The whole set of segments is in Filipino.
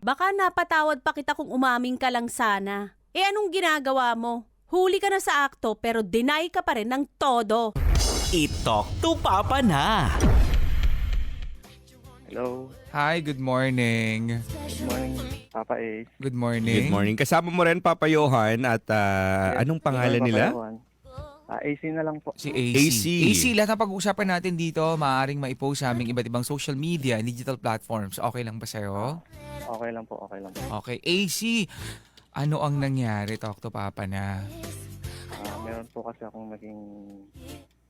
Baka napatawad pa kita kung umaming ka lang sana. Anong ginagawa mo? Huli ka na sa akto pero deny ka pa rin ng todo. I-talk to Papa na. Hello. Hi, good morning. Good morning, Papa Ace. Good morning. Good morning. Kasama mo rin, Papa Johan. At anong pangalan Papa nila? Juan. AC na lang po. Si AC. AC. AC, lahat ng pag-uusapan natin dito, maaaring maipost sa aming iba't ibang social media, digital platforms. Okay lang ba sa'yo? Okay lang po, okay lang po. Okay. AC, ano ang nangyari? Talk to Papa na. Meron po kasi akong naging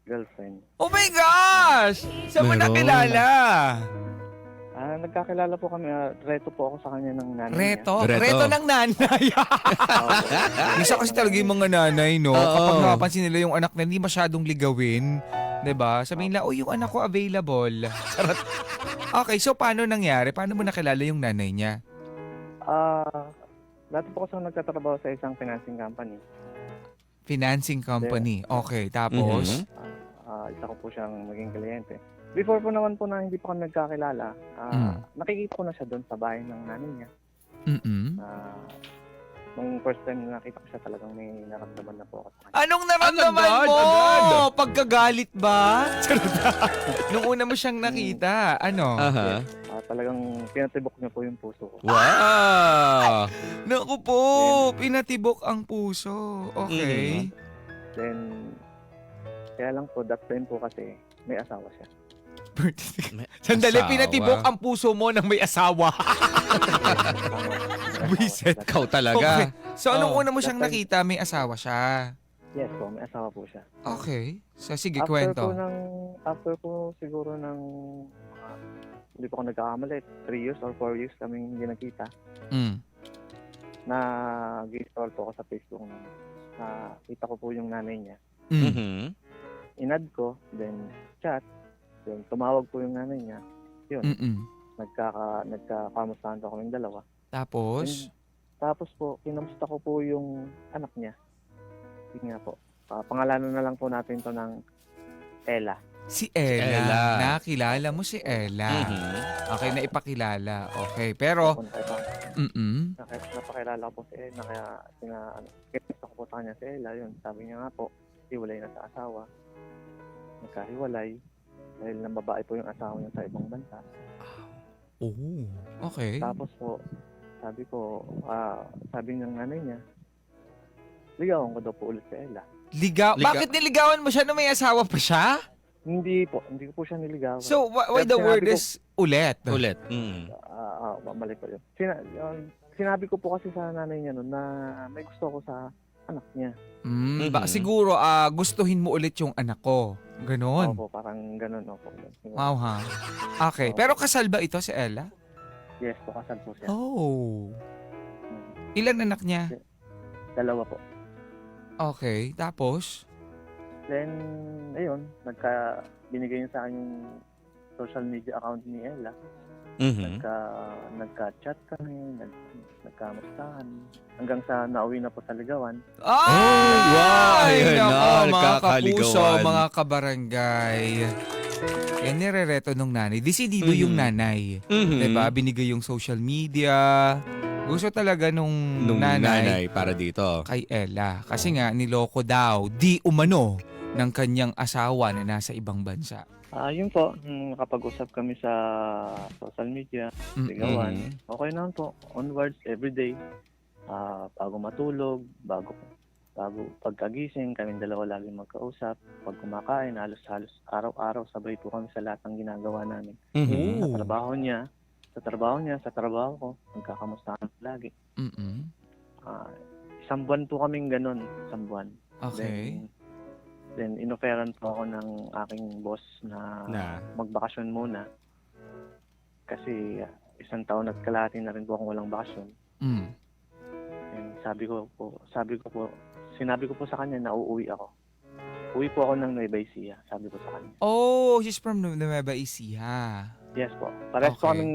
girlfriend. Oh my gosh! Saan mo Meron. nakilala? Nagkakilala po kami. Reto po ako sa kanya ng nanay Reto? Reto. Reto ng nanay. Isa kasi talaga yung mga nanay, no? Oo. Kapag napapansin nila yung anak na hindi masyadong ligawin, 'di ba? Sabihin nila, yung anak ko available. Charot. Okay, so paano nangyari? Paano mo nakilala yung nanay niya? Dati po kasi ako nagtatrabaho sa isang financing company. Financing company. Okay, tapos? Isa ko po siyang maging kliyente. Before po naman po na hindi pa kami nagkakilala, nakikita ko na siya doon sa bahay ng nanay niya. Nung first time na nakita ko siya, talagang may naramdaman na po ako sa kanya. Anong naramdaman Agad, mo? agad. Pagkagalit ba? Nung una mo siyang nakita, ano? Aha. Talagang pinatibok niya po yung puso ko. Wow! Naku po, pinatibok ang puso. Okay. Then, kaya lang po, that time po kasi may asawa siya. Sandali, Asawa. pinatibok ang puso mo ng may asawa. Buisit. Ikaw Okay. talaga. So, anong Oh. una mo siyang nakita? May asawa siya. Yes po, may asawa po siya. Okay. So, sige, kwento. After po siguro ng, hindi po ako nagkakamali, 3 years or 4 years kaming hindi nagkita, Mm. nag-install po ako sa Facebook na nakita ko po yung nanay niya. Mm. Mhm. Inad ko, then chat, then tumawag po yung nanay niya. Yun, Mm-mm. nagkakamustahan po kaming dalawa. Tapos? Tapos po, kinamusta ko po yung anak niya. Yun nga po. Pangalanan na lang po natin to ng Ella. Si Ella. Ella. Nakilala mo si Ella. Mhm. Okay, naipakilala. Okay, pero... Mm-mm. Napakilala ko po si Ella, kaya kinamusta ko po sa kanya si Ella. Yun, sabi niya nga po, hiwalay na sa asawa. Nagkahiwalay. Dahil nambabae po yung asawa niya sa ibang bansa. Oh, okay. Tapos po, sabi ng nanay niya, ligawan ko daw po ulit si Ella. Bakit niligawan mo siya nung may asawa pa siya? Hindi ko po siya niligawan. So, why Pero the sinabi word ko- is ulit? Ulit. Mm. Mali po yun. Sinabi ko po kasi sa nanay niya noon na may gusto ko sa anak niya. Baka siguro gustuhin mo ulit yung anak ko. Ganon. Opo, parang ganun. Opo. Wow ha. Okay. Pero kasal ba ito si Ella? Yes po, kasal po siya. Oh. Mm. Ilan anak niya? 2 po. Okay. Tapos? Then, ayun, binigay niya sa akin yung social media account ni Ella. Mhm. Nagka-chat kami, nagkamustahan. Hanggang sa nauwi na po sa ligawan. wow! Ayun na, nako, mga nagkakaligawan. kapuso, mga kabarangay. Yan nirereto nung nanay. Desidido yung nanay. Mhm. Diba? Binigay yung social media. Gusto talaga nung nanay para dito. kay Ella. Kasi nga, niloko daw, di umano, ng kanyang asawa na nasa ibang bansa. Yun po, nakapag-usap kami sa social media, ligawan. Okay naman po, onwards, everyday. Bago matulog, bago pagkagising, kaming dalawa lagi magkausap. Pag kumakain, halos araw-araw, sabay po kami sa lahat ng ginagawa namin. Mhm. Sa trabaho niya, sa trabaho ko, nagkakamustahan lagi. Mm-mm. 1 buwan po kaming ganun, 1 buwan. Okay. Then inoferan po ako ng aking boss na magbakasyon muna. Kasi 1 taon at kalahati na rin po akong walang bakasyon. Mm. And sinabi ko po sa kanya na uuwi ako. Uwi po ako ng Nueva Ecija, sabi ko sa kanya. Oh, she's from Nueva Ecija. Yes po. Pares po Okay. kaming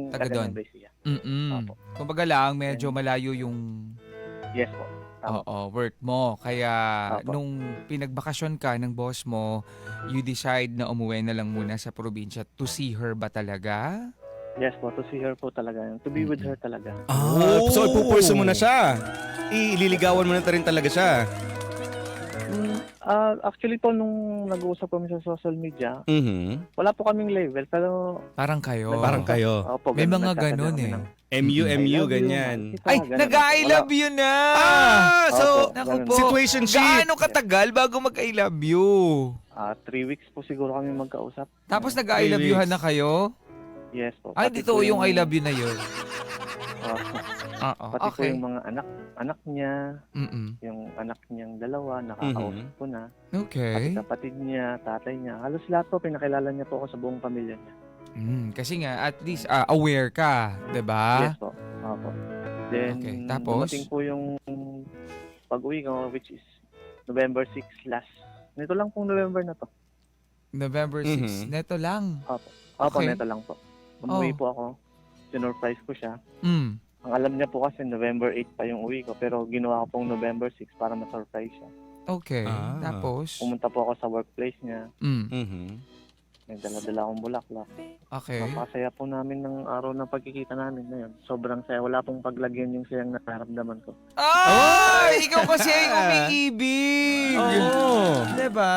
Taga taga doon. Nueva Ecija. Mm-mm. Kumbaga lang, medyo malayo yung Yes po. Tama. work mo. Kaya Opo. nung pinagbakasyon ka ng boss mo, you decide na umuwi na lang muna sa probinsya to see her ba talaga? Yes po, to see her po talaga. To be with her talaga. So ipupulso mo na siya. Ililigawan mo na rin talaga siya. Actually po, nung nag-uusap kami sa social media, Mhm. wala po kaming level. Pero, Parang kayo. Parang kayo. opo, May mga nagkakaroon ganun kami eh. ng, MU, I love you, ganyan. kita, Ay, ganun. nag-I Wala- love you na! So, Opo, Naku ganun. po. situationship. Gaano katagal bago mag-I love you? 3 weeks po siguro kami magkausap. Tapos nag-I love you na kayo? Yes po. Ay, Pati dito po yung I love you na yun. Oo, Pati po okay. yung mga anak niya, Mm-mm. yung anak niyang dalawa, nakakausap ko na. Pati Okay. kapatid niya, tatay niya. Halos lahat po, pinakilala niya po ako sa buong pamilya niya. Kasi nga, at least aware ka, 'di ba? Yes po. Opo. Then, Okay, tapos? dumating po yung pag-uwi ko, which is November 6 last. Nito lang pong November na to. November 6, neto lang. Opo, Okay. neto lang po. Umuwi po ako. Sinurprise ko siya. Mm. Ang alam niya po kasi November 8 pa yung uwi ko, pero ginawa ko pong November 6 para ma-surprise siya. Okay. Ah. Tapos? Pumunta po ako sa workplace niya. Mhm. May dala-dala akong bulaklak. Okay. Napakasaya po namin ng araw ng pagkikita namin na yun. Sobrang saya. Wala pong paglagyan yung sayang nararamdaman ko. Ay! Ikaw kasi ay umiibig! Oo. Diba?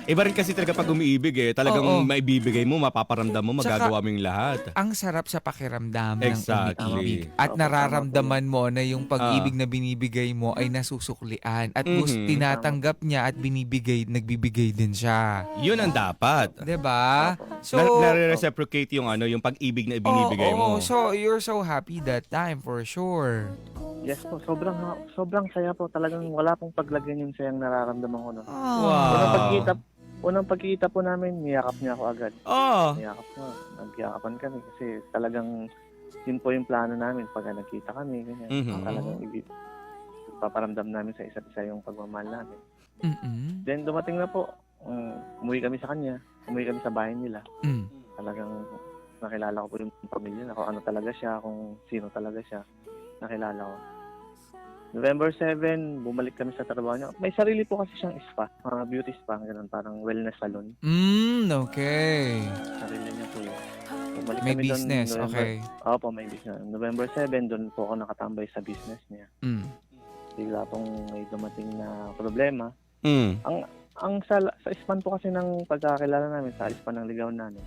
Iba rin kasi talaga pag umiibig eh. Talagang Oo. maibibigay mo, mapaparamdam mo, Tsaka- magagawa mo yung lahat. Ang sarap sa pakiramdam Exactly. ng umiibig. At Opo, nararamdaman mo na yung pag-ibig na binibigay mo ay nasusuklian. At gusto Mhm. tinatanggap niya at nagbibigay din siya. Yun ang dapat. Diba? So, Nare-reciprocate yung yung pag-ibig na ibinibigay mo. So, you're so happy that time for sure. Yes po, sobrang saya po. Talagang wala pong paglagyan yung sayang nararamdaman ko. No? Wow. Unang pagkita po namin, niyakap niya ako agad. Oh. Niyakap ko. Nagyakapan kami kasi talagang yun po yung plano namin pag nagkita kami. Ganyan. Mhm. Talagang paparamdam namin sa isa't isa yung pagmamahal namin. Mm-mm. Then dumating na po, umuwi kami sa kanya. Umuwi kami sa bahay nila. Mm. Talagang nakilala ko po yung pamilya na kung ano talaga siya, kung sino talaga siya. Nakilala ko. November 7, bumalik kami sa trabaho niya. May sarili po kasi siyang spa, beauty spa, ganun, parang wellness salon. Okay. Sarili niya po yun. Bumalik May kami doon business, okay. Opo, may business. November 7, doon po ako nakatambay sa business niya. Mm. Bigla pong may dumating na problema. Mm. Ang sa span po kasi ng pagkakilala namin, sa span ng ligaw namin,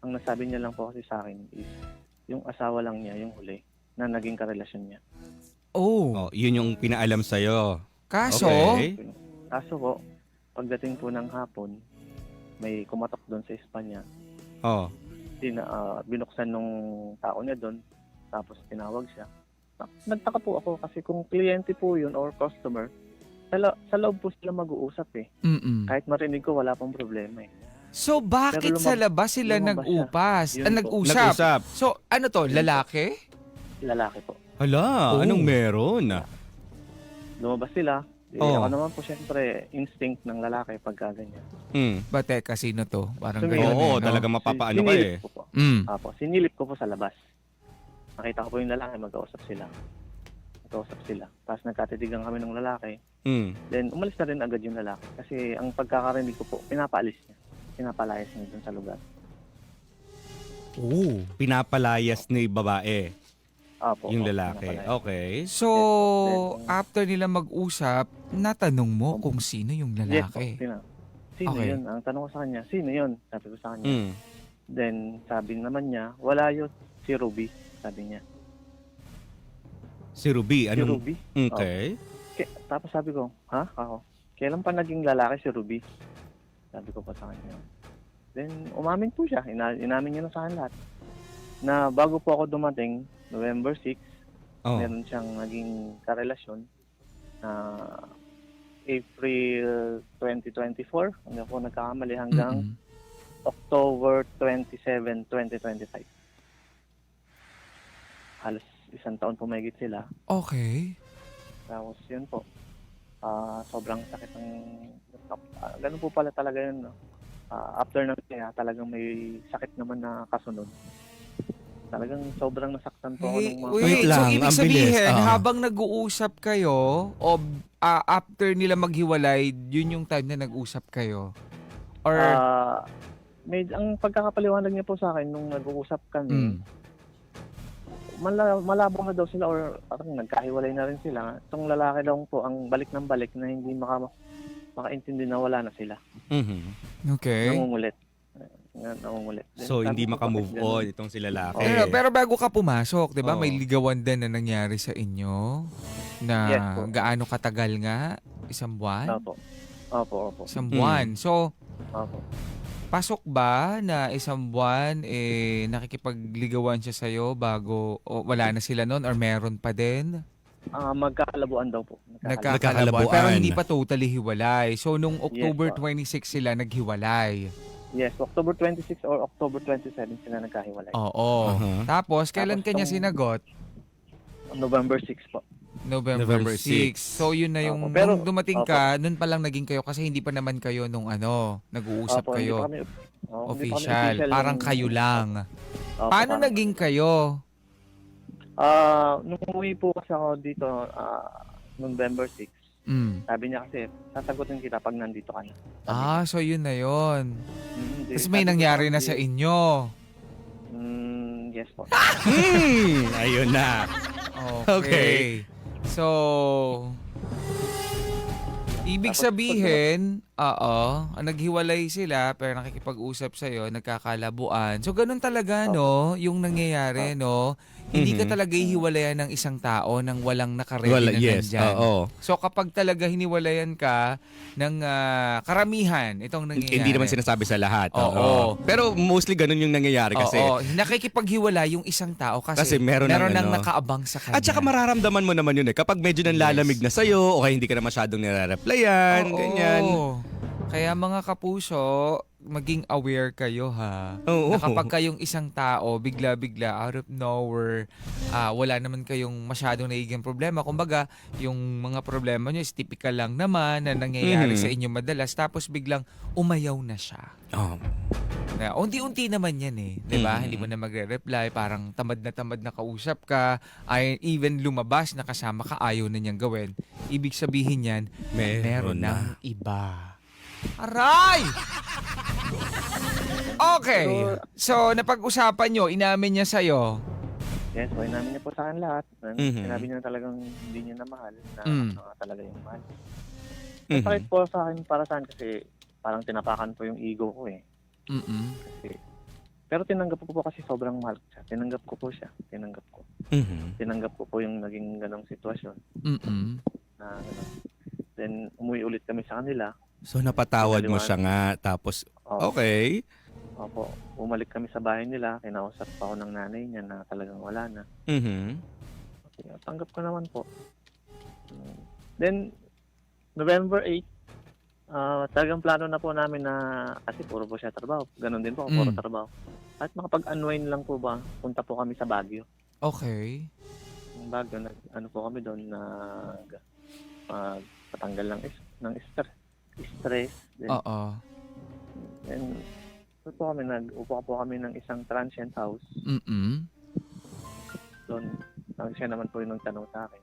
ang nasabi niya lang po kasi sa akin is, yung asawa lang niya, yung huli, na naging karelasyon niya. Oh. Yun yung pinaalam sa'yo. Kaso, Okay. Kaso po, pagdating po ng hapon, may kumatok doon sa spa niya. Oh. Binuksan nung tao niya doon, tapos tinawag siya. Nagtaka po ako kasi kung kliyente po yun or customer, sa loob po sila mag-uusap eh. mm-mm. Kahit marinig ko, wala pong problema eh. So, bakit Pero sa labas sila lumabas nag-upas? siya. Yun po. Nag-usap? Nag-usap. So, ano to? Lalaki? Lalaki po. Hala, Oh. anong meron? Lumabas sila. Oh. Ako naman po syempre, instinct ng lalaki pagka ganyan. Mm. Bate, kasino to? Parang Sumilip. ganyan Oo, eh, no? talaga mapapaano ka Sinilip eh. ko po. Mm. Sinilip ko po sa labas. Nakita ko po yung lalaki, magkausap sila. Tapos nagkatitigan kami ng lalaki. Mm. Then umalis na rin agad yung lalaki. Kasi ang pagkakarinig ko po, pinapaalis niya. Pinapalayas niya dun sa lugar. Oh. Pinapalayas ni babae, yung Opo, lalaki. pinapalayas. Okay. So, after nila mag-usap, natanong mo kung sino yung Yes po. lalaki. Sino Okay. yun? Ang tanong ko sa kanya, sino yun? Sabi ko sa kanya. Mm. Then sabi naman niya, wala yun. Si Ruby, sabi niya. Si Ruby, Si anong... Ruby? Okay. Tapos sabi ko, ha? Ako? Kailan pa naging lalaki si Ruby? Sabi ko pa sa kanya. Then, umamin po siya. Inamin niya na sa akin lahat. Na bago po ako dumating, November 6, Oh. meron siyang naging karelasyon na April 2024, hindi ako nagkakamali, hanggang Mm-mm. October 27, 2025. Halos isang taon po mahigit sila. Okay. Tapos yun po, sobrang sakit ng... ganun po pala talaga yun. No? After ng kaya, talagang may sakit naman na kasunod. Talagang sobrang nasaktan po ako ng mga... Wait lang, so ibig ang sabihin, bilis. habang nag-uusap kayo, o after nila maghiwalay, yun yung time na nag-usap kayo? Or, ang pagkakapaliwanag niya po sa akin nung nag-uusap kami, Mm. malabo na daw sila or parang nagkahiwalay na rin sila. Itong lalaki daw po ang balik ng balik na hindi makaintindi na wala na sila. Mhm. Okay. Nangungulit. Nangungulit. Then, So, sabi hindi ko, makamove bakit ganun? on itong si lalaki. Pero bago ka pumasok, 'di ba? Oo. May ligawan din na nangyari sa inyo na Yes po. gaano katagal nga? Isang buwan? Opo. Isang buwan. So, Opo. pasok ba na isang buwan nakikipagligawan siya sa'yo bago wala na sila noon or meron pa din? Magkakalabuan daw po. Nagkakalabuan. Pero hindi pa totally hiwalay. So, nung October po. 26 sila naghiwalay. Yes, October 26 or October 27 sila nagkahiwalay. Oo. Uh-huh. Tapos, kailan Tapos kanya tong- sinagot? November 6 po. November 6. 6. So, yun na yung, Opo, pero- nung dumating ka, nun pa lang naging kayo kasi hindi pa naman kayo nung nag-uusap Opo, hindi kayo. pa kami- hindi pa kami Official. Parang nung- kayo lang. Opo, Paano parang- naging kayo? Nung umuwi po kasi ako dito, November 6, Mm. sabi niya kasi, sasagutin kita pag nandito ka na. So yun na yun. Hindi, Tapos may sabi ko, nangyari na "Hindi." sa inyo. Yes po. Ayun na. Okay. So, ibig Tapos, sabihin, naghiwalay sila pero nakikipag-usap sa'yo, nagkakalabuan. So, ganun talaga, no? Yung nangyayari, no? Hindi ka Mhm. talaga hihiwalayan ng isang tao nang walang nakaredy na Yes. nandyan. Oo. So, kapag talaga hiniwalayan ka ng karamihan, itong nangyayari. Hindi naman sinasabi sa lahat. Oo. Pero mostly ganun yung nangyayari kasi. Oo, nakikipaghiwalay yung isang tao kasi, Kasi meron ng nang ano. nakaabang sa kanya. At saka mararamdaman mo naman yun kapag medyo nanlalamig na sa'yo o kaya hindi ka na masyadong nire-replyan, Oo. ganyan. Kaya mga kapuso, maging aware kayo ha. Oo. Na kapag kayong isang tao, bigla-bigla, out of nowhere, wala naman kayong masyadong nagiging problema. Kumbaga, yung mga problema nyo is typical lang naman na nangyayari Mhm. sa inyo madalas. Tapos biglang umayaw na siya. Oh. Na unti-unti naman yan eh, 'di ba? Mhm. Hindi mo na magre-reply, parang tamad na kausap ka, ay even lumabas na kasama ka, ayaw na niyang gawin. Ibig sabihin yan, meron ng iba. Aray! Okay. So, napag-usapan nyo, inamin niya sa'yo. Yes po, inamin niya po sa akin lahat. Mhm. Sinabi niya na talagang hindi niya na mahal. Na Mm. talaga yung mahal. Mhm. Sakit po sa akin, para sa akin kasi parang tinapakan po yung ego ko eh. Mm-mm. Pero tinanggap ko po kasi sobrang mahal ko siya. Tinanggap ko po siya. Tinanggap ko. Mhm. Tinanggap ko po yung naging ganong sitwasyon. Mm-mm. Na ganun. Then, umuwi ulit kami sa kanila. So napatawad mo siya nga tapos Opo, okay. opo, umalik kami sa bahay nila. Kinausap pa ako ng nanay niya na talagang wala na. Mhm. Okay, tanggap ko naman po. Then, November 8, talagang plano na po namin na, kasi puro po siya trabaho. Ganon din po, puro trabaho. At makapag-unwind lang po ba, punta po kami sa Baguio. Okay. Yung Baguio, ano po kami doon na patanggal ng stress. Then, Oo. then upo po kami ng isang transient house. Mm-mm. Doon, siya naman po yung nagtanong sa akin.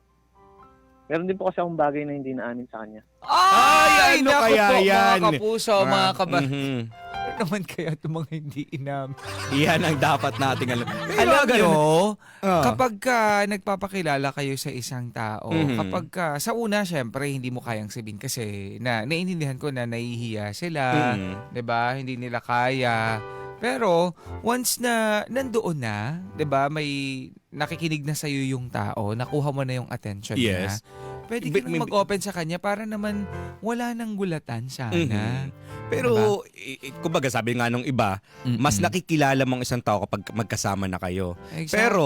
Meron din po kasi akong bagay na hindi naamin sa kanya. Ay, ano naku kaya po, yan? mga kapuso, mga kabat. Mhm. Ano naman kaya itong mga hindi inamin? Yan ang dapat nating alam. Alam nyo, Ah. kapag ka nagpapakilala kayo sa isang tao, Mhm. kapag ka, sa una, syempre, hindi mo kayang sabihin kasi naiintindihan ko na nahihiya sila, Mhm. 'di ba? Hindi nila kaya. Pero once na nandoon na, 'di ba, may nakikinig na sa iyo yung tao, nakuha mo na yung attention niya. Yes. Pwede ka nang May- mag-open sa kanya para naman wala nang gulatan sana. Mhm. Pero, kumbaga sabi nga nung iba, mas Mm-mm. nakikilala mong isang tao kapag magkasama na kayo. Exactly. Pero,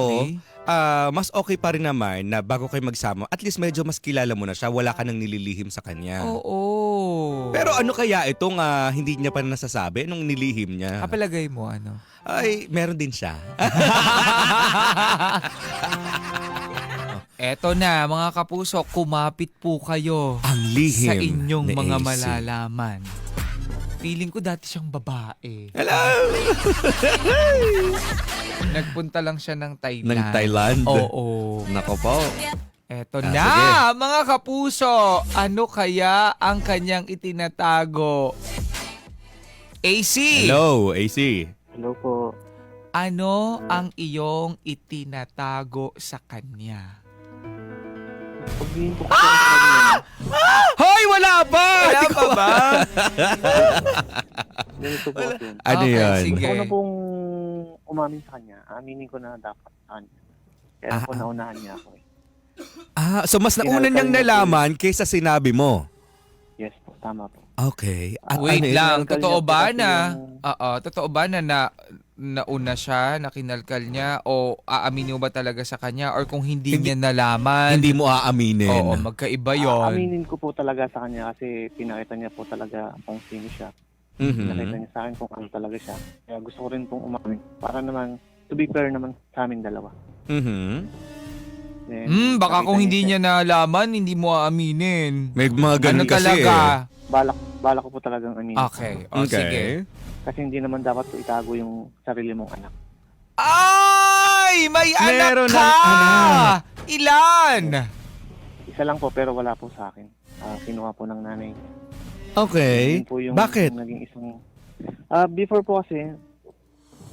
mas okay pa rin naman na bago kayo magsama, at least medyo mas kilala mo na siya, wala ka nang nililihim sa kanya. Oo. Pero ano kaya itong hindi niya pa nasasabi nung nilihim niya? Kapalagay mo ano? Ay, meron din siya. Eto na, mga kapuso, kumapit po kayo Ang lihim sa inyong ni mga AC. malalaman. Feeling ko dati siyang babae. Hello! Nagpunta lang siya ng Thailand. Ng Thailand? Oo. Nako po. Eto Ah, na, sige. mga kapuso. Ano kaya ang kanyang itinatago? AC, Hello, AC. Hello po. Ano ang iyong itinatago sa kanya? Sabihin ko kasi ang sabi niya, Hoy, wala ba? Wala pa ba? ganito po yun. Ano Okay, yan? sige. Ako na pong umamin sa kanya. Aminin ko na dapat sa kanya. Kaya ako naunahan niya ako eh. So mas nauna niyang nalaman kaysa sinabi mo. Yes po, tama po. Okay. At Wait ano yun? lang, kinalkal totoo niya po ba kasi na, yung- totoo ba na nauna siya, na kinalkal niya, o aaminin mo ba talaga sa kanya, or kung hindi niya nalaman, Hindi mo aaminin. oo, magkaiba yon. Aminin ko po talaga sa kanya kasi pinakita niya po talaga kung sino siya. Mhm. Nakita niya sa akin kung ano talaga siya. Kaya gusto ko rin pong umamin. Para naman, to be fair naman sa amin dalawa. Mhm. Then, Baka nakita kung hindi siya- niya nalaman, hindi mo aaminin. May mga ganun Ano kasi talaga? Balak ko po talagang aminin. Okay, o sige. Kasi hindi naman dapat po itago yung sarili mong anak. Ay! May Meron anak ka! ng anak. Ilan? Isa lang po pero wala po sa akin. Kinuha po ng nanay. Okay. Yun po yung Bakit? naging isang... before po kasi,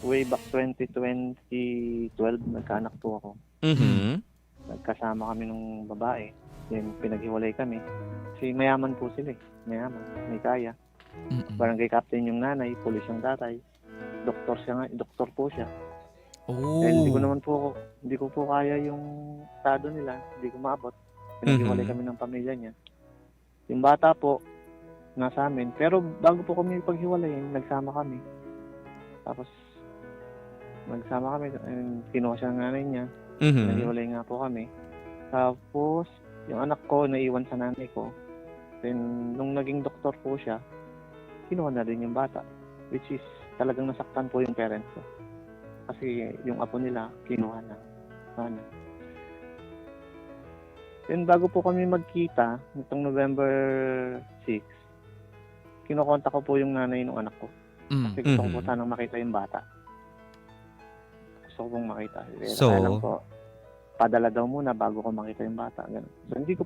way back 2012, nagkaanak po ako. Mhm. Nagkasama kami nung babae. Then pinaghiwalay kami. Kasi mayaman po sila eh. Mayaman. May kaya. Mm-mm. Barangay captain yung nanay, pulis yung tatay. Doktor po siya. Oh. Dahil hindi ko po kaya yung estado nila. Hindi ko maabot. Pinaghiwalay Mhm. kami ng pamilya niya. Yung bata po, nasa amin. Pero bago po kami paghiwalay, nagsama kami. Tapos, nagsama kami. Kinuha siya ng nanay niya. Mhm. Naghiwalay nga po kami. Tapos, yung anak ko, naiwan sa nanay ko. Then, nung naging doktor po siya, kinuha na rin yung bata. Which is, talagang nasaktan po yung parents ko. Kasi yung apo nila, kinuha na. Ano. Then, bago po kami magkita, nitong November 6, kinukontak ko po yung nanay ng anak ko. Kasi gusto ko po Mhm. sanang makita yung bata. Gusto ko pong makita. So- Kaya lang po, padala daw muna bago ko makita yung bata. Ganun. So hindi ko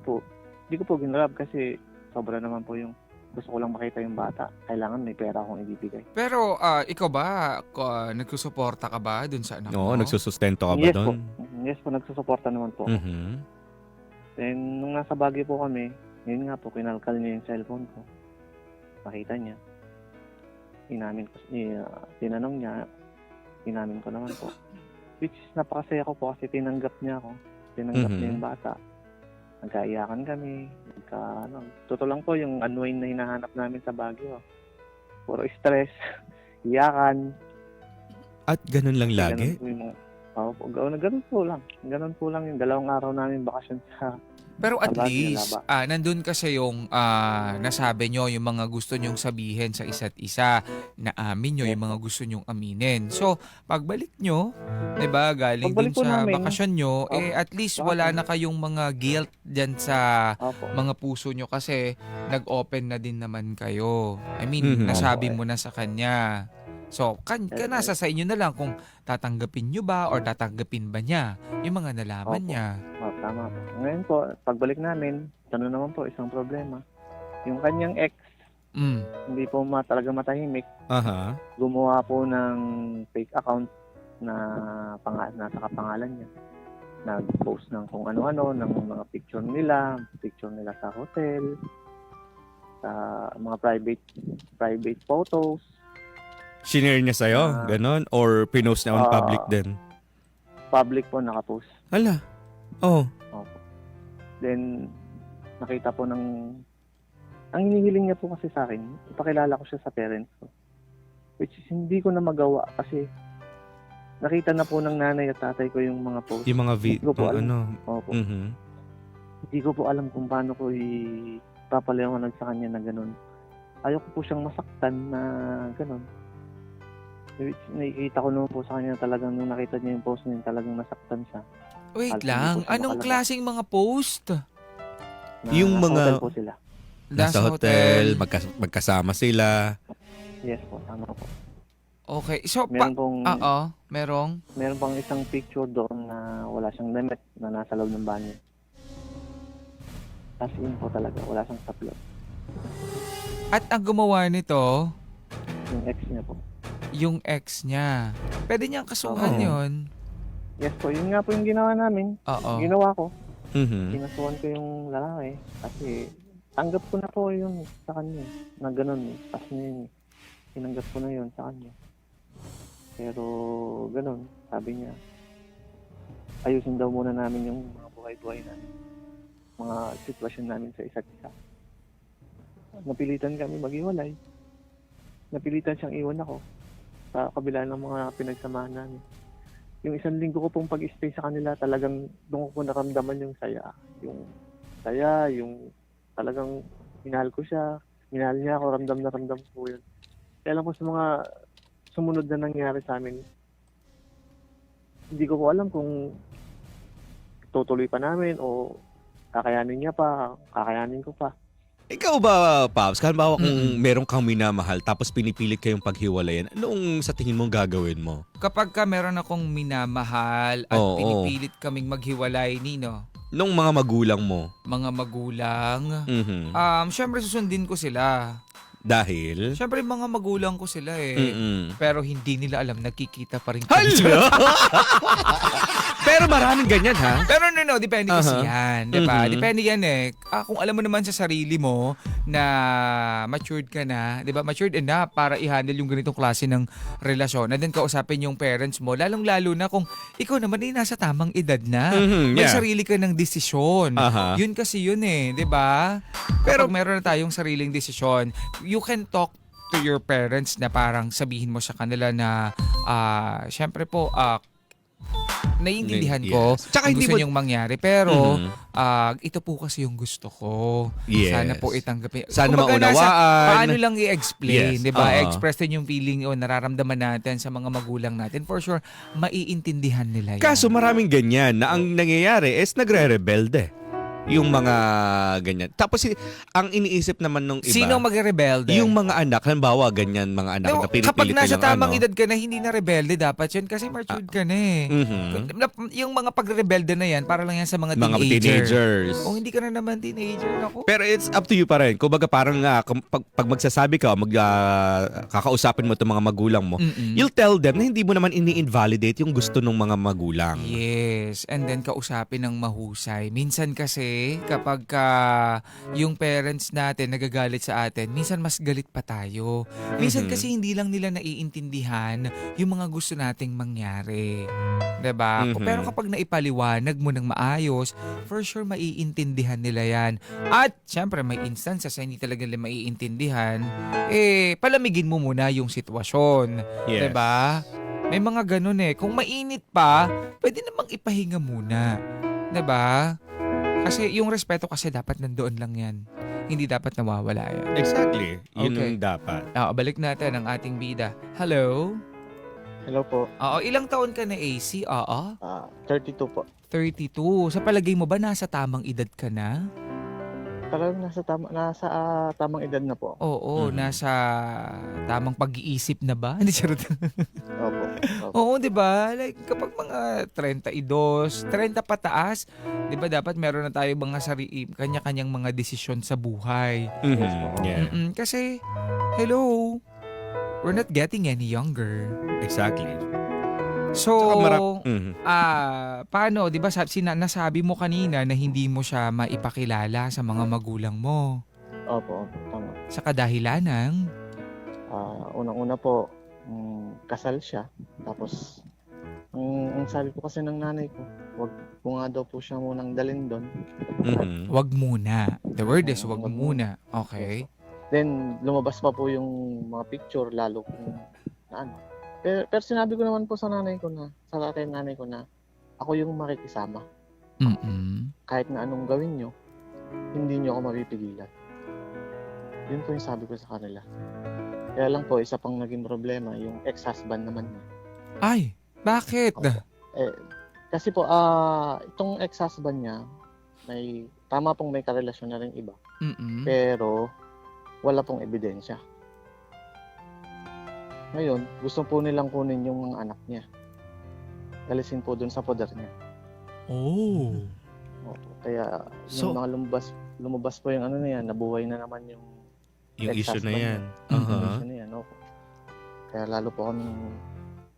po ginrab kasi sobra naman po yung gusto ko lang makita yung bata. Kailangan may pera akong ibibigay. Pero ikaw ba, nagsusuporta ka ba dun sa anak Oo, mo? nagsusustento ka ba Yes po. doon? Yes po, nagsusuporta naman po. Mhm. Then, nung nasa Baguio po kami, yun nga po, kinalkal niya yung cellphone ko. Nakita niya. Tinanong niya, inamin ko naman po. Which is napakasaya ko po kasi tinanggap niya ako. Tinanggap niya yung bata. Nagkaiyakan kami. Totoo lang po yung unwind na hinahanap namin sa Baguio. Puro stress, iyakan. At ganun lang lagi? Ganun po lang. Ganun po lang yung 2 araw namin bakasyon sa... Pero at Sa Baguio, least, Laba. nandun kasi yung nasabi nyo, yung mga gusto nyong sabihin sa isa't isa, na amin nyo, yung mga gusto nyong aminin. So, pagbalik nyo, diba, galing Pagbalik dun po sa namin, bakasyon nyo, opo. at least wala na kayong mga guilt dyan sa Opo. mga puso nyo kasi nag-open na din naman kayo. I mean, Mhm. nasabi Opo, mo na sa kanya. So, nasa sa inyo na lang kung tatanggapin nyo ba or tatanggapin ba niya yung mga nalaman Opo. niya. Tama po. Ngayon po, pagbalik namin, ano naman po, isang problema. Yung kanyang ex, hindi po talaga matahimik. Aha. Gumawa po ng fake account na nasa kapangalan niya. Nag-post ng kung ano-ano, ng mga picture nila sa hotel, sa mga private photos. Shinare niya sa'yo? Ganon? Or pinost niya on public din? Public po nakapost. Hala. Oh. Opo. Then, nakita po ang hinihiling niya po kasi sa akin, ipakilala ko siya sa parents ko. Which is hindi ko na magawa kasi nakita na po ng nanay at tatay ko yung mga post. Yung mga Hindi ko po alam. ano. Opo. Mhm. Hindi ko po alam kung paano ko ipapaliwanag sa kanya na ganun. Ayoko po siyang masaktan na ganun. Nakikita ko naman po sa kanya talagang nung nakita niya yung post niya talagang nasaktan siya. Wait Hindi lang, po siya anong makalabas. klaseng mga post? Yung Nasa mga- hotel po sila. Nasa hotel, magkasama sila. Yes po, tama po. Okay, so merong? Meron pang isang picture doon na wala siyang damit na nasa loob ng banyo. As in po talaga, wala siyang saplot. At ang gumawa nito, Yung ex niya po. yung ex niya. Pwede niyang kasuhan Oo. yun. Yes po, yun nga po yung ginawa namin. Oo. Ginawa ko. Mhm. Kinasuhan ko yung lalaki. Kasi tanggap ko na po yun sa kanya. Na ganun eh. Kasi yun, tinanggap ko na yun sa kanya. Pero ganun, sabi niya, ayusin daw muna namin yung mga buhay-buhay namin. Mga sitwasyon namin sa isa't isa. Napilitan kami maghiwalay. Napilitan siyang iwan ako sa kabila ng mga pinagsamahan namin. Yung 1 linggo ko pong pag-stay sa kanila, talagang doon ko po naramdaman yung saya. Yung saya, yung talagang minahal ko siya. Minahal niya ako, ramdam na ramdam ko yun. Kaya lang po sa mga sumunod na nangyari sa amin, hindi ko po alam kung tutuloy pa namin o kakayanin niya pa, kakayanin ko pa. Ikaw ba, Pops, halimbawa kung meron kang minamahal tapos pinipilit kayong paghiwalayan, anong sa tingin mo gagawin mo? Kapag ka meron akong minamahal at Oo. pinipilit kaming maghiwalay, Nino, Nung mga magulang mo? mga magulang, Mhm. syempre susundin ko sila. Dahil? Syempre mga magulang ko sila eh. Mm-mm. Pero hindi nila alam, nagkikita pa rin kami. Hala! Pero maraming ganyan, ha? Pero no, depende kasi yan. Diba? Mhm. Depende yan eh. Kung alam mo naman sa sarili mo na matured ka na, diba? Matured enough para i-handle yung ganitong klase ng relasyon. And then kausapin yung parents mo. Lalong-lalo na kung ikaw naman ay nasa tamang edad na. Mhm, May yeah. sarili ka ng desisyon. Aha. Yun kasi yun eh. Diba? Pero meron na tayong sariling desisyon, you can talk to your parents na parang sabihin mo sa kanila na syempre po, naiintindihan ko Yes. Tsaka kung hindi gusto mo- niyong mangyari. Pero, Mhm. ito po kasi yung gusto ko. Yes. Sana po itanggapin. Sana Kumbaga, maunawaan. paano lang i-explain, Yes. di ba? Oo. Express din yung feeling o nararamdaman natin sa mga magulang natin. For sure, maiintindihan nila yan. Kaso maraming ganyan na ang nangyayari is nagre-rebelde. Yung mga ganyan. Tapos ang iniisip naman nung iba, Sino magre-rebelde? yung mga anak, halimbawa ganyan mga anak No, na pinipilit kapag nasa nilang tamang ano. edad ka na, hindi na rebelde dapat yun kasi matured ka na eh. Mhm. Yung mga pagre-rebelde na yan, para lang yan sa mga Mga teenagers. O hindi ka na naman teenager. Ako. Pero it's up to you pa rin. Kumbaga parang pag magsasabi ka, kakausapin mo itong mga magulang mo, Mm-mm. you'll tell them na hindi mo naman ini-invalidate yung gusto ng mga magulang. Yes, and then kausapin ng mahusay. Minsan kasi kapag yung parents natin nagagalit sa atin, minsan mas galit pa tayo. Minsan Mhm. kasi hindi lang nila naiintindihan yung mga gusto nating mangyari. 'Di ba? Mhm. Pero kapag naipaliwanag mo ng maayos, for sure maiintindihan nila yan. At syempre may instances na hindi talaga nila maiintindihan, palamigin mo muna yung sitwasyon. Yes. 'Di ba? May mga ganun eh. Kung mainit pa, pwede namang ipahinga muna. 'Di ba? Kasi yung respeto kasi dapat nandoon lang yan. Hindi dapat nawawala yan. Exactly. Yun Okay. yung dapat. Balik natin ang ating bida. Hello? Hello po. Ilang taon ka na AC? 32 po. 32. Sa palagay mo ba nasa tamang edad ka na? Talagang nasa tamang edad na po. Oo, Mhm. nasa tamang pag-iisip na ba? Hindi, charot. Opo. Oo, di ba? Like, kapag mga 32, 30 pataas, di ba dapat meron na tayo mga kanya-kanyang mga desisyon sa buhay. Mhm. Yeah. Kasi, hello, we're not getting any younger. Exactly. So, Mhm. paano, di ba nasabi mo kanina na hindi mo siya maipakilala sa mga magulang mo Opo, tama. sa kadahilan ng Unang-una po, kasal siya. Tapos, ang sabi po kasi ng nanay ko, wag po nga daw po siya munang dalhin doon. Mhm. wag muna. The word is wag Wag muna. Okay? Then, lumabas pa po yung mga picture, lalo kung na ano. Pero sinabi ko naman po sa nanay ko na, sa akin nanay ko na, ako yung makikisama. Mm-mm. Kahit na anong gawin nyo, hindi nyo ako mapipigilan. Yun po yung sabi ko sa kanila. Kaya lang po, isa pang naging problema, yung ex-husband naman niya. Ay, bakit? Kasi po, itong ex-husband niya, tama pong may karelasyon na rin iba. Mm-mm. Pero, wala pong ebidensya. Ngayon, gusto po nilang kunin yung mga anak niya. Galisin po dun sa poder niya. Oh. Opo. Kaya, So- yung mga lumabas po yung ano na yan, nabuhay na naman yung Yung issue na ex-husband yan. niya. Aha. Issue na yan, opo. Kaya lalo po akong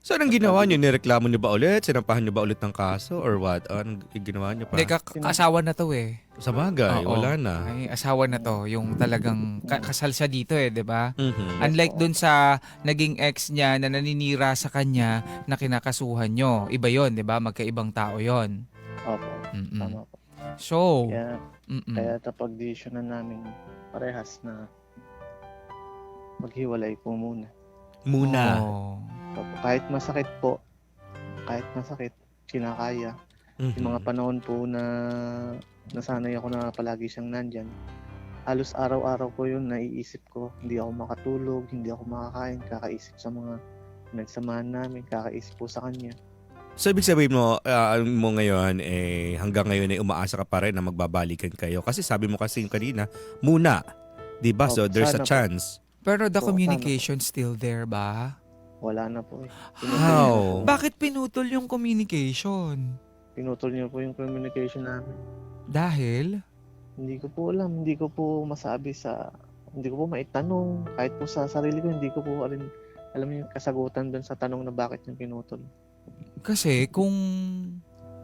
So, anong ginawa niyo? Nireklamo niyo ba ulit? Sinampahan niyo ba ulit ng kaso? Or what? Anong ginawa niyo pa? Hindi, asawa na to eh. Sa bagay, Oo. wala na. Ay, asawa na to. Yung talagang kasal siya dito eh, di ba? Mhm. Unlike dun sa naging ex niya na naninira sa kanya na kinakasuhan nyo. Iba yon, di ba? Magkaibang tao yon. opo, Mm-mm. tama po. So, Kaya, mm-mm. kaya napag-desisyonan namin parehas na maghiwalay po muna. Muna. Oo. Opo, kahit masakit po, kinakaya. Mhm. Yung mga panahon po na nasanay ako na palagi siyang nandyan, halos araw-araw ko yun naiisip ko. Hindi ako makatulog, hindi ako makakain, kakaisip sa mga nagsamahan namin, kakaisip po sa kanya. So, ibig sabihin mo, mo ngayon, hanggang ngayon ay umaasa ka pa rin na magbabalikan kayo. Kasi sabi mo kasi kanina, muna. Diba? So, Opo, there's a sana po. chance. Pero the Oo, communication still there ba? Wala na po eh. How? Bakit pinutol yung communication? Pinutol niyo po yung communication namin. Dahil? Hindi ko po alam, hindi ko po masabi hindi ko po maitanong. Kahit po sa sarili ko, hindi ko po alam yung kasagutan doon sa tanong na bakit yung pinutol. Kasi kung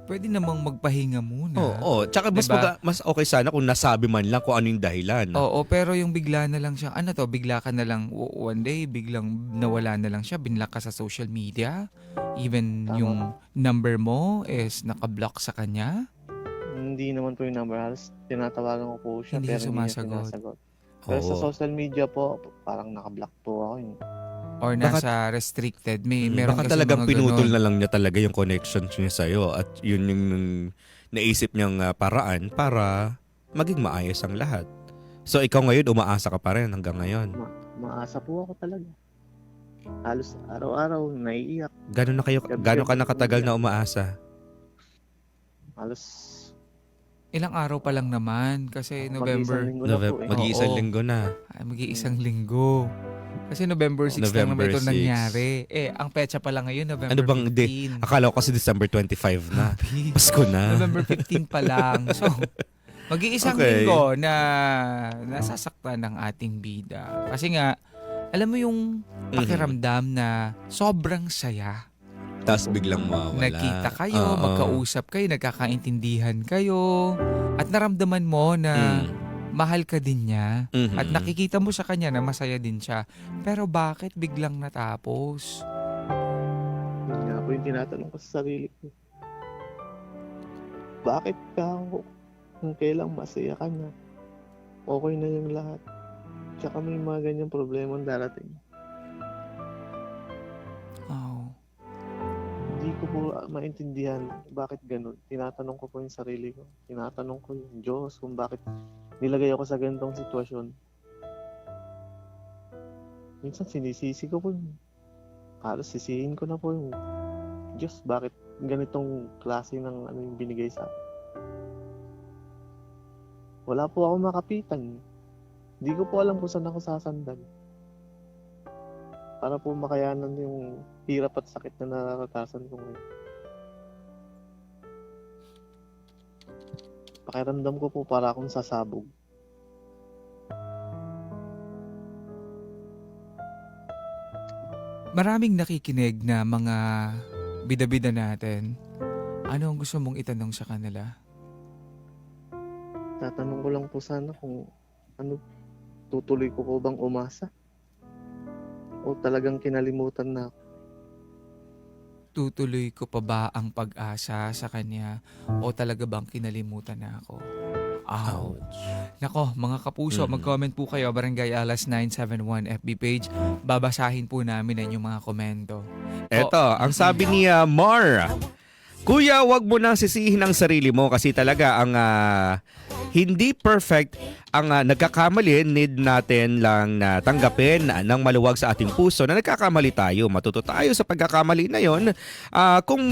pwede namang magpahinga muna. Oo. Tsaka Diba? mas okay sana kung nasabi man lang kung ano yung dahilan. Oo, pero yung bigla na lang siya, bigla ka na lang, one day, biglang nawala na lang siya, binlock ka sa social media, even Tama. yung number mo is nakablock sa kanya. Hindi naman po yung number. Halos tinatawagan ko po siya Hindi pero siya hindi niya sumasagot. sinasagot. Pero sa Oo. social media po, parang nakablock po ako yun. Or nasa restricted. Meron Baka kasi talagang mga pinutol ganun. na lang niya talaga yung connection niya sa'yo at yun yung naisip niyang paraan para maging maayos ang lahat. So, ikaw ngayon, umaasa ka pa rin hanggang ngayon. Maasa po ako talaga. Halos araw-araw, naiiyak. Gano'n ka nakatagal na umaasa? Halos Ilang araw pa lang naman kasi November. mag-isang linggo na po eh. Mag-iisang Oo. linggo na. Ay, mag-iisang linggo. Kasi November 6 lang naman November ito 6. nangyari. Ang petsa pa lang ngayon, November Ano bang 15. Akala ko kasi December 25 na. Happy. Pasko na. November 15 pa lang. So, mag-iisang Okay. linggo na nasasaktan ng ating bida. Kasi nga, alam mo yung pakiramdam na sobrang saya. Tapos biglang mawawala. Nagkita kayo, Oo. magkausap kayo, nagkakaintindihan kayo, at naramdaman mo na mahal ka din niya. Mhm. At nakikita mo sa kanya na masaya din siya. Pero bakit biglang natapos? Yun nga po yung tinatanong ko sa sarili ko. Bakit ka ako kung kailang masaya ka na? Okay na yung lahat. Tsaka may mga ganyang problema ang darating. Oh. Hindi ko po maintindihan bakit ganun. Tinatanong ko po yung sarili ko. Tinatanong ko yung Diyos kung bakit nilagay ako sa ganitong sitwasyon. Minsan sinisisi ko po yung halos sisihin ko na po yung Diyos, bakit ganitong klase ng ano yung binigay sa akin. Wala po ako makapitan. Hindi ko po alam kung saan ako sasandan. Para po makayanan yung hirap at sakit na nararanasan ko ngayon. Pakiramdam ko po para akong sasabog. Maraming nakikinig na mga bida-bida natin. Ano ang gusto mong itanong sa kanila? Tatanong ko lang po sana kung tutuloy ko po bang umasa? O talagang kinalimutan na ako? Tutuloy ko pa ba ang pag-asa sa kanya o talaga bang kinalimutan na ako? Ouch. Nako, mga kapuso, mag-comment po kayo, Barangay Alas 971 FB page. Babasahin po namin ang inyong mga komento. Eto, ang sabi ni Mar, Kuya, wag mo nang sisihin ang sarili mo kasi talaga ang hindi perfect ang nagkakamali. Need natin lang na tanggapin ng maluwag sa ating puso na nagkakamali tayo. Matuto tayo sa pagkakamali na yon. Kung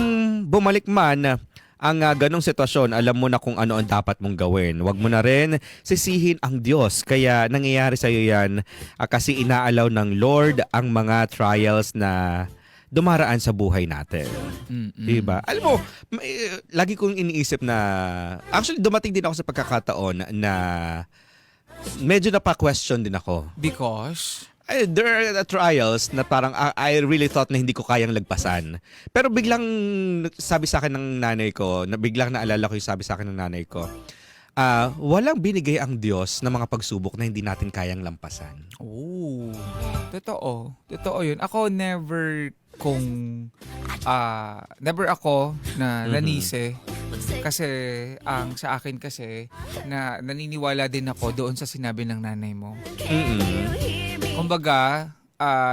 bumalik man ang ganong sitwasyon, alam mo na kung ano ang dapat mong gawin. Huwag mo na rin sisihin ang Diyos. Kaya nangyayari sa iyo yan kasi inaalaw ng Lord ang mga trials na dumaraan sa buhay natin. Diba? Alam mo, lagi kong iniisip na, actually dumating din ako sa pagkakataon na medyo napa-question din ako. Because? there are trials na parang I really thought na hindi ko kayang lagpasan. Pero biglang sabi sa akin ng nanay ko, na biglang naalala ko yung sabi sa akin ng nanay ko, walang binigay ang Diyos ng mga pagsubok na hindi natin kayang lampasan. Oh, totoo. Totoo yun. Ako never ako na nanisi. Kasi sa akin kasi na naniniwala din ako doon sa sinabi ng nanay mo. Kumbaga,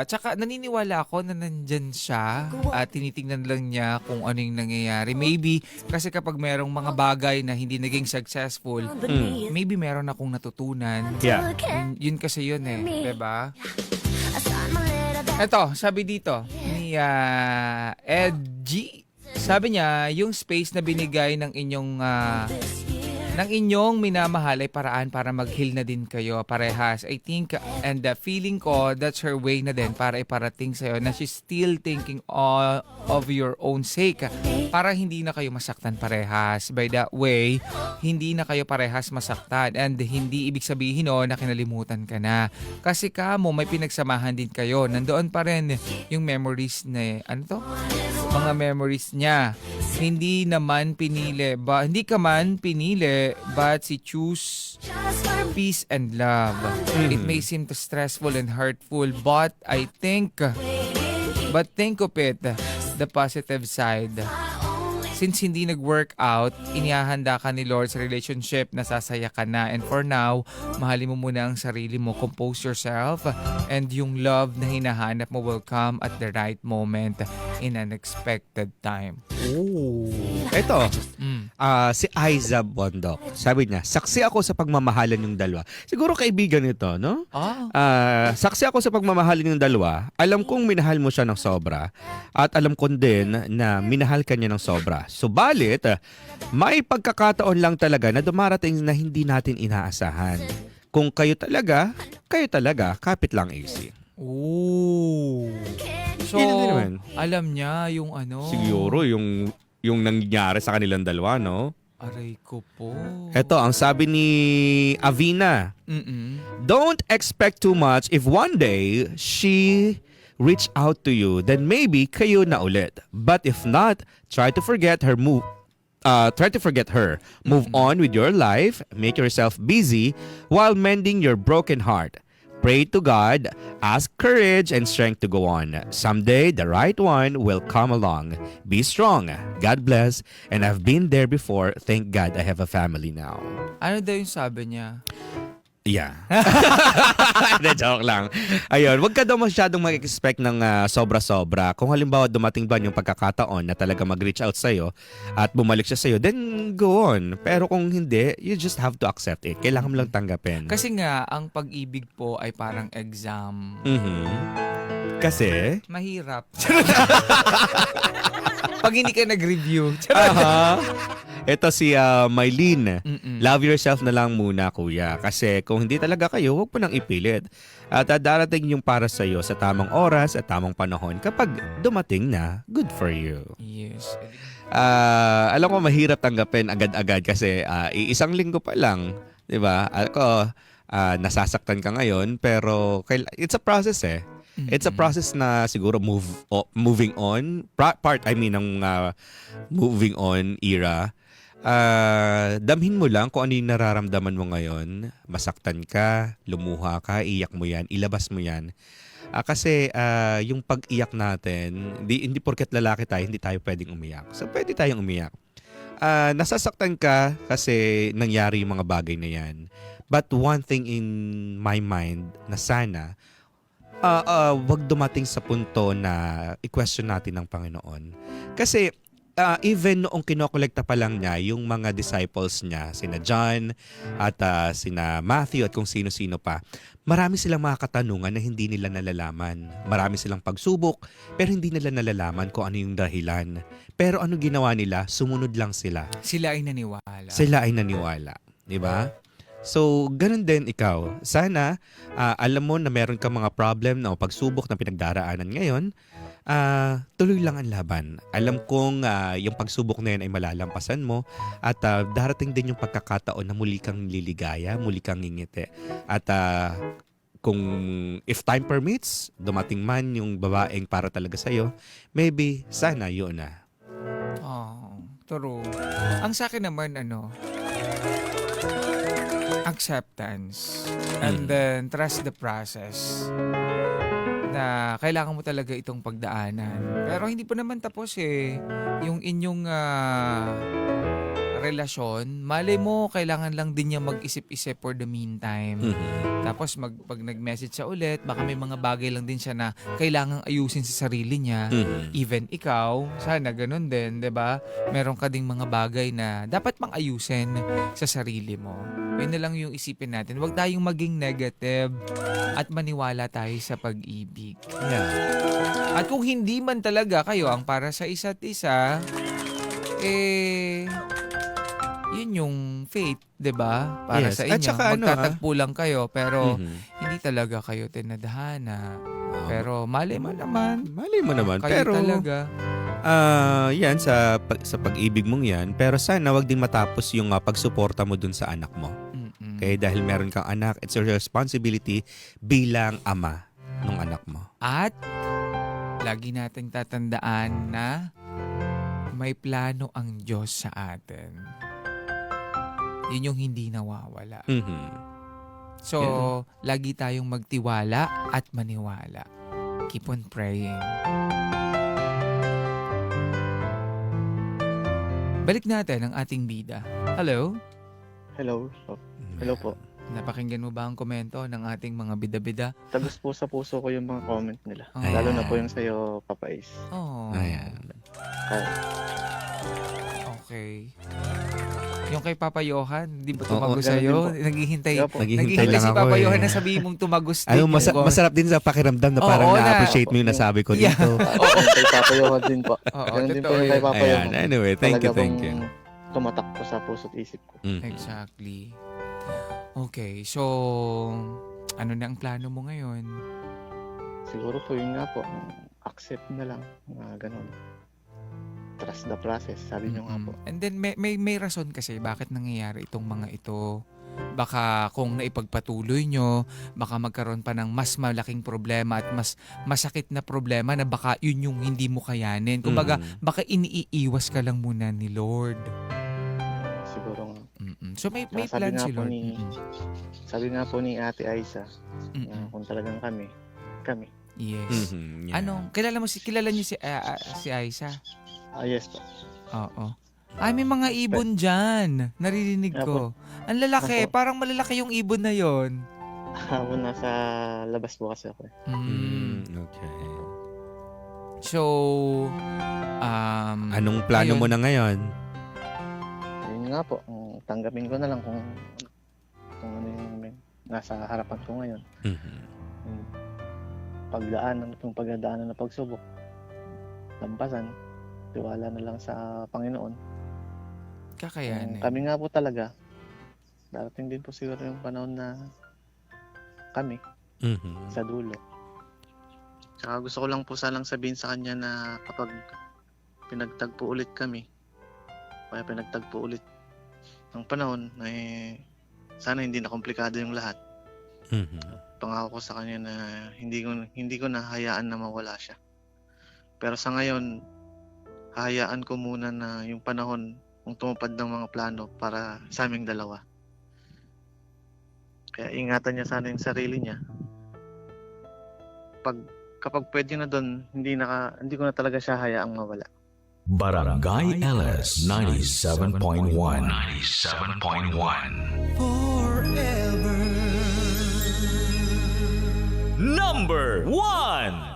tsaka naniniwala ako na nandyan siya at tinitingnan lang niya kung ano yung nangyayari. Maybe kasi kapag merong mga bagay na hindi naging successful, maybe meron akong natutunan. Yeah. Yun kasi yun diba? Eto, sabi dito ni Ed G. Sabi niya, yung space na binigay ng inyong minamahal ay paraan para mag-heal na din kayo parehas. I think and feeling ko that's her way na din para iparating sa'yo na she's still thinking of your own sake. Para hindi na kayo masaktan parehas. By that way, hindi na kayo parehas masaktan and hindi ibig sabihin na kinalimutan ka na. Kasi may pinagsamahan din kayo. Nandoon pa rin yung memories na mga memories niya. Hindi ka man pinili, but she choose peace and love. It may seem too stressful and hurtful, but think of it, the positive side. Since hindi nag-work out, inihahanda ka ni Lord sa relationship, nasasaya ka na. And for now, mahalin mo muna ang sarili mo. Compose yourself. And yung love na hinahanap mo will come at the right moment in an expected time. Oh. Ito, si Aiza Bondok. Sabi niya, saksi ako sa pagmamahalan yung dalawa. Siguro kaibigan ito, no? Saksi ako sa pagmamahalan yung dalawa. Alam kong minahal mo siya ng sobra. At alam ko din na minahal ka niya ng sobra. Subalit, may pagkakataon lang talaga na dumarating na hindi natin inaasahan. Kung kayo talaga, kapit lang AC. Oh. So, alam niya yung Siguro yung nangyari sa kanilang dalawa, no? Aray ko po. Ito, ang sabi ni Avina, don't expect too much if one day she reach out to you, then maybe kayo na ulit. But if not, try to forget her. Move on with your life. Make yourself busy while mending your broken heart. Pray to God, ask courage and strength to go on. Someday, the right one will come along. Be strong. God bless. And I've been there before. Thank God I have a family now. Ano daw yung sabi niya? Yeah. Joke lang. Ayun, wag ka daw masyadong mag-expect ng sobra-sobra. Kung halimbawa dumating ba yung pagkakataon na talaga mag-reach out sa'yo at bumalik siya sa'yo, then go on. Pero kung hindi, you just have to accept it. Kailangan mo lang tanggapin. Kasi nga, ang pag-ibig po ay parang exam. Kasi? Mahirap. Pag hindi ka nag-review. Ito si Mylene. Love yourself na lang muna, kuya. Kasi kung hindi talaga kayo, huwag mo nang ipilit. At darating yung para sa'yo sa tamang oras at tamang panahon. Kapag dumating na, good for you. Yes. Alam ko mahirap tanggapin agad-agad kasi isang linggo pa lang. Diba? Ako, nasasaktan ka ngayon, pero it's a process eh. It's a process na siguro moving on. Ng moving on era. Damhin mo lang kung ano yung nararamdaman mo ngayon. Masaktan ka, lumuha ka, iyak mo yan, ilabas mo yan. Kasi yung pag-iyak natin, hindi porket lalaki tayo, hindi tayo pwedeng umiyak. So pwede tayong umiyak. Nasasaktan ka kasi nangyari yung mga bagay na yan. But one thing in my mind na sana, wag dumating sa punto na i-question natin ng Panginoon. Kasi even noong kinokolekta pa lang niya yung mga disciples niya, sina John at sina Matthew at kung sino-sino pa, marami silang mga katanungan na hindi nila nalalaman. Marami silang pagsubok pero hindi nila nalalaman kung ano yung dahilan. Pero ano ginawa nila? Sumunod lang sila. Sila ay naniwala. Diba? So, ganun din ikaw. Sana, alam mo na meron kang mga problem na o pagsubok na pinagdaraanan ngayon, tuloy lang ang laban. Alam kong yung pagsubok na yan ay malalampasan mo at darating din yung pagkakataon na muli kang liligaya, muli kang ngingiti. At kung if time permits, dumating man yung babaeng para talaga sa'yo, maybe, sana yun na. Oh, true. Ang sa akin naman, acceptance. And then, trust the process. Na kailangan mo talaga itong pagdaanan. Pero hindi pa naman tapos yung inyong relasyon. Malay mo, kailangan lang din niya mag-isip-isip for the meantime. Tapos pag nag-message siya ulit, baka may mga bagay lang din siya na kailangang ayusin sa sarili niya. Even ikaw, sana ganun din, 'di ba? Meron ka ding mga bagay na dapat pang ayusin sa sarili mo. Yun na lang yung isipin natin. Huwag tayong maging negative at maniwala tayo sa pag-ibig. Yeah. At kung hindi man talaga kayo ang para sa isa't isa, yun yung fate, 'di ba? Para Yes. sa At inyo. saka Magtatagpo lang kayo, pero Mhm. hindi talaga kayo tinadhana. Pero malay mo naman. Mali mo naman. Kayo Pero, talaga. yan, sa pag-ibig mong yan. Pero sana wag din matapos yung pagsuporta mo dun sa anak mo. Mm-mm. Okay? Dahil meron kang anak, it's your responsibility bilang ama ng anak mo. At lagi nating tatandaan na may plano ang Diyos sa atin. Yun yung hindi nawawala. Mhm. So, lagi tayong magtiwala at maniwala. Keep on praying. Balik natin ang ating bida. Hello? Hello. Hello po. Napakinggan mo ba ang komento ng ating mga bida-bida? Tagus po sa puso ko yung mga comment nila. Oh. Lalo na po yung sa'yo, Papa Ace. Oh. Ayan. Okay. Yung kay Papa Johan, hindi ba Oo, tumagos ganun sa'yo? din po. Naghihintay. Kaya po. Naghihintay lang si ako Papa Johan eh. na sabihin mong tumagos din. Ano, masarap din sa pakiramdam na parang Oo, na- na-appreciate mo yung nasabi ko Yeah. dito. Kay Papa Johan din po. Oo, Ganun din po totoo yung kay yun. Papa Ayan, Johan. anyway, thank you. Tumatak po sa puso't isip ko. Mhm. Exactly. Okay, so ano na ang plano mo ngayon? Siguro po yun nga po, accept na lang na ganun. Trust the process, sabi nyo nga po. And then may rason kasi bakit nangyayari itong mga ito. Baka kung naipagpatuloy nyo, baka magkaroon pa ng mas malaking problema at mas masakit na problema na baka yun yung hindi mo kayanin. Kumbaga, baka iniiwas ka lang muna ni Lord. Siguro nga. So may Sabi plan nga si po Lord. Sabi nga po ni Ate Aiza, na Mm-mm. kung talagang kami. Yes. Mhm, yeah. Ano, kilala niyo si Aisa? Yes po. Oo. Ay, may mga ibon dyan. Naririnig ko. Ang lalaki. Apo. Parang malalaki yung ibon na yon. Habang nasa labas po kasi ako. Okay. So, Anong plano ayun. mo na ngayon? Yun nga po, tanggapin ko na lang kung ano yung nasa harapan ko ngayon. Mhm. Yung pagdaanan ng pagsubok. Lampasan. Tiwala na lang sa Panginoon. Kakayanin. Kami nga po talaga, darating din po siguro yung panahon na kami Mhm. sa dulo. Tsaka gusto ko lang po salang sabihin sa kanya na kapag pinagtagpo ulit kami, kaya pinagtagpo ulit ng panahon, sana hindi na komplikado yung lahat. Mhm. Pangako ko sa kanya na hindi ko na hayaan na mawala siya. Pero sa ngayon, hahayaan ko muna na yung panahon kung tumupad ng mga plano para sa aming dalawa. Kaya ingatan niya sana yung sarili niya. Kapag pwede na doon, hindi ko na talaga siya hayaang mawala. Barangay LS 97.1 Number 1